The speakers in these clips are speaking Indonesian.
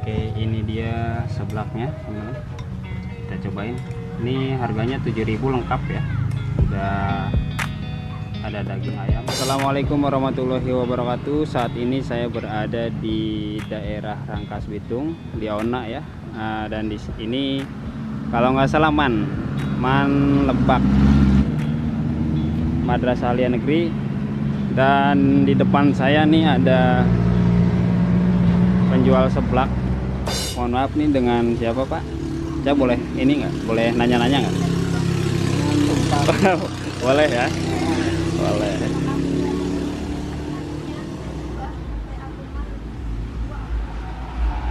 Oke, ini dia seblaknya, teman-teman. Kita cobain. Ini harganya 7.000 lengkap ya. Udah ada daging ayam. Assalamualaikum warahmatullahi wabarakatuh. Saat ini saya berada di daerah Rangkas Bitung, di Ona ya. Dan di sini kalau nggak salah Man Lebak, Madrasah Aliyah Negeri. Dan di depan saya nih ada penjual seblak. Mohon maaf nih, dengan siapa Pak? Saya boleh ini nggak? Boleh nanya-nanya nggak? Boleh ya? Boleh.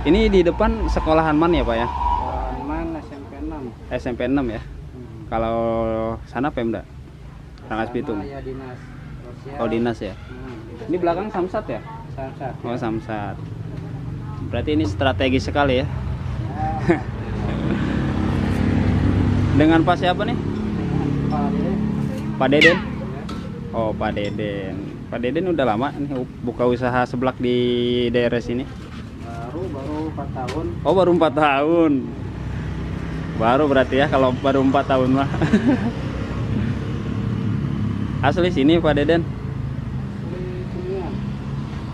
Ini di depan sekolahan Man ya Pak ya? Sekolahan Man SMP 6. SMP 6 ya? Kalau sana Pemda? Rangkas Bitung? Ya dinas sosial. Oh dinas ya? Ini belakang Samsat ya? Samsat. Oh Samsat. Berarti ini strategis sekali ya? Dengan Pak siapa nih? Pak Deden? Oh Pak Deden. Pak Deden udah lama nih buka usaha seblak di daerah sini? Baru 4 tahun. Oh baru 4 tahun. Baru berarti ya kalau baru 4 tahun mah. Asli sini Pak Deden? Kuningan.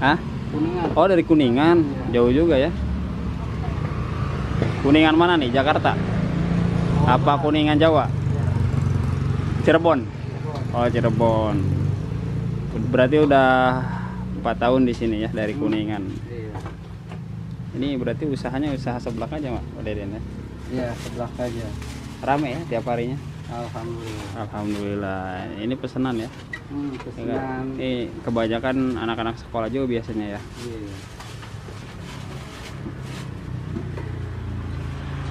Hah? Kuningan. Oh dari Kuningan, jauh juga ya. Kuningan mana nih? Jakarta? Apa Kuningan Jawa? Cirebon. Oh Cirebon. Berarti udah 4 tahun di sini ya dari Kuningan. Iya. Ini berarti usahanya usaha seblak aja Pak Deden ya? Iya, sebelah aja. Rame ya tiap harinya? Alhamdulillah. Alhamdulillah. Ini pesanan ya? Pesanan. Ini kebanyakan anak-anak sekolah juga biasanya ya? Iya.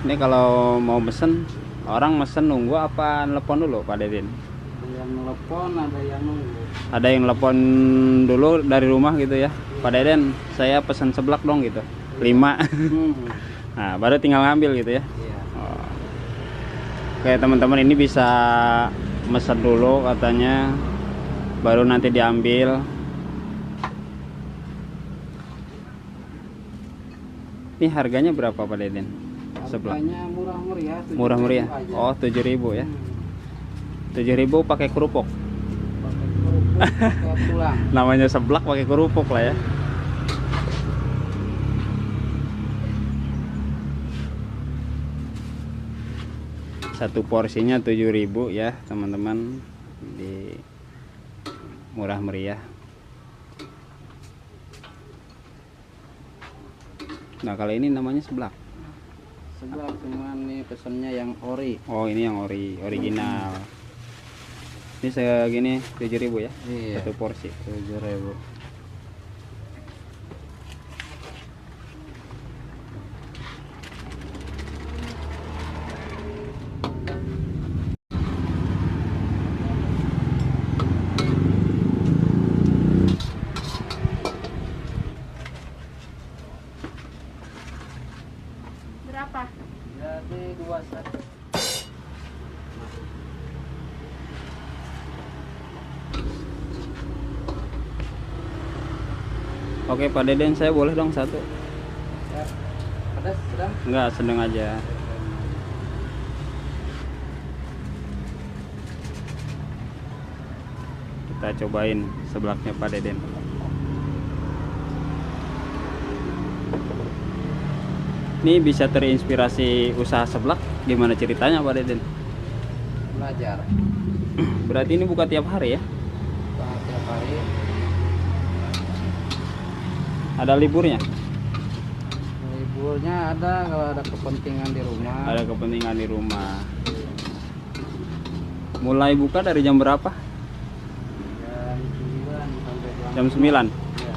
Ini kalau mau mesen, orang mesen nunggu apa nelpon dulu Pak Deden? Ada yang telepon, ada yang nunggu. Ada yang telepon dulu dari rumah gitu ya? Pak Deden, saya pesan seblak dong gitu, 5. Nah baru tinggal ngambil gitu ya? Iya. Oh. Oke teman-teman, ini bisa mesen dulu katanya, baru nanti diambil. Ini harganya berapa Pak Deden? Seblak? Harganya murah meriah. Murah meriah. Oh 7.000 ya? 7.000 pakai kerupuk. Pakai kerupuk, pakai tulang. Namanya seblak pakai kerupuk lah ya. Satu porsinya 7.000 ya teman-teman, di murah meriah. Nah kalau ini namanya seblak. Sebelah cuman nih pesennya yang ori. Oh ini yang original. Ini segini 7.000 ya? Iya. Satu porsi 7.000. Berapa? Jadi 21. Oke Pak Deden, saya boleh dong satu? Ya. Pedas sedang? Enggak, sedang aja. Kita cobain seblaknya Pak Deden. Ini bisa terinspirasi usaha seblak, gimana ceritanya Pak Deden? Belajar. Berarti ini buka tiap hari ya? Tiap hari. Ada liburnya? Liburnya ada kalau ada kepentingan di rumah. Ada kepentingan di rumah. Mulai buka dari jam berapa? Jam 9 sampai Jam 9? Iya.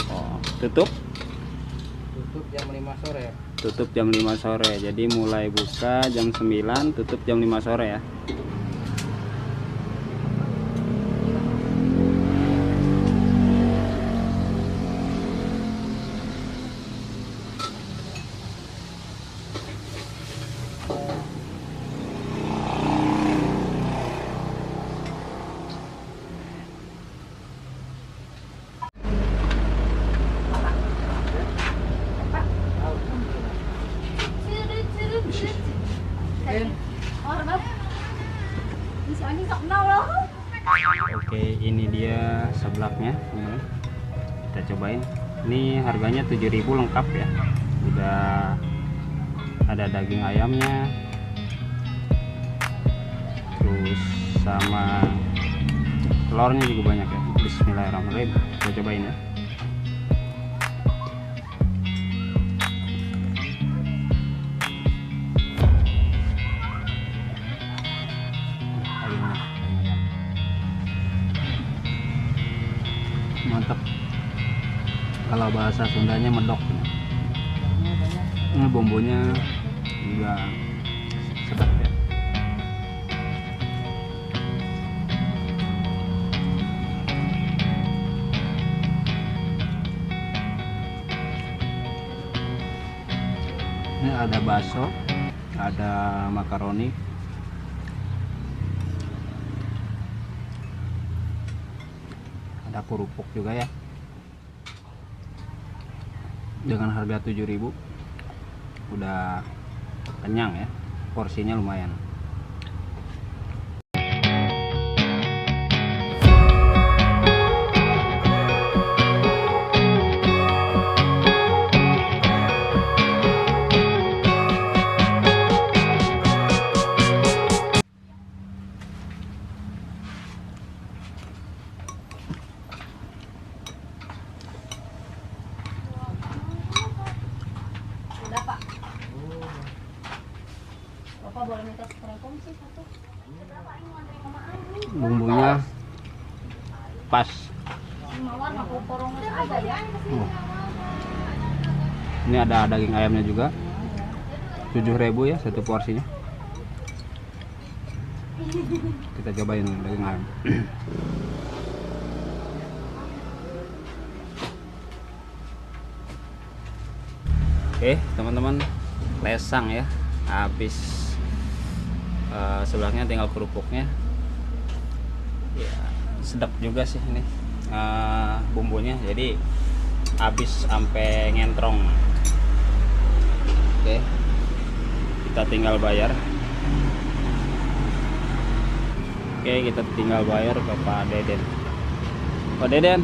Oh, tutup? Tutup jam 5 sore. Tutup jam 5 sore. Jadi mulai buka jam 9, tutup jam 5 sore ya. Oke, ini dia seblaknya, teman-teman. Kita cobain. Ini harganya 7.000 lengkap ya. Udah ada daging ayamnya, terus sama telurnya juga banyak ya. Bismillahirrahmanirrahim. Kita cobain ya. Mantap, kalau bahasa Sundanya medok. Ini bumbunya juga sedap ya. Ini ada bakso, ada makaroni, ada kerupuk juga ya. Dengan harga 7.000 udah kenyang ya, porsinya lumayan. Bapak boleh minta rekomendasi satu. Bumbunya pas. Mawar aku porongnya ada ya. Ini ada daging ayamnya juga. 7.000 ya satu porsinya. Kita cobain daging ayam. Oke, teman-teman, lesang ya. Habis sebelahnya tinggal kerupuknya. Ya, sedap juga sih ini bumbunya. Jadi habis sampai ngentrong. Oke, kita tinggal bayar. Oke, kita tinggal bayar ke Pak Deden. Pak Deden,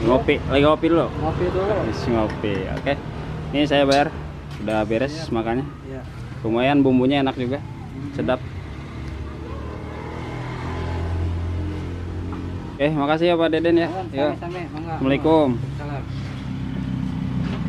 ngopi, lagi ngopi dulu. Ngopi dulu. Habis ngopi. Oke, ini saya bayar. Udah beres makannya. Ya. Lumayan, bumbunya enak juga, sedap. Oke, makasih ya Pak Deden ya. Ya. Sami-sami, mangga. Assalamualaikum. Salam.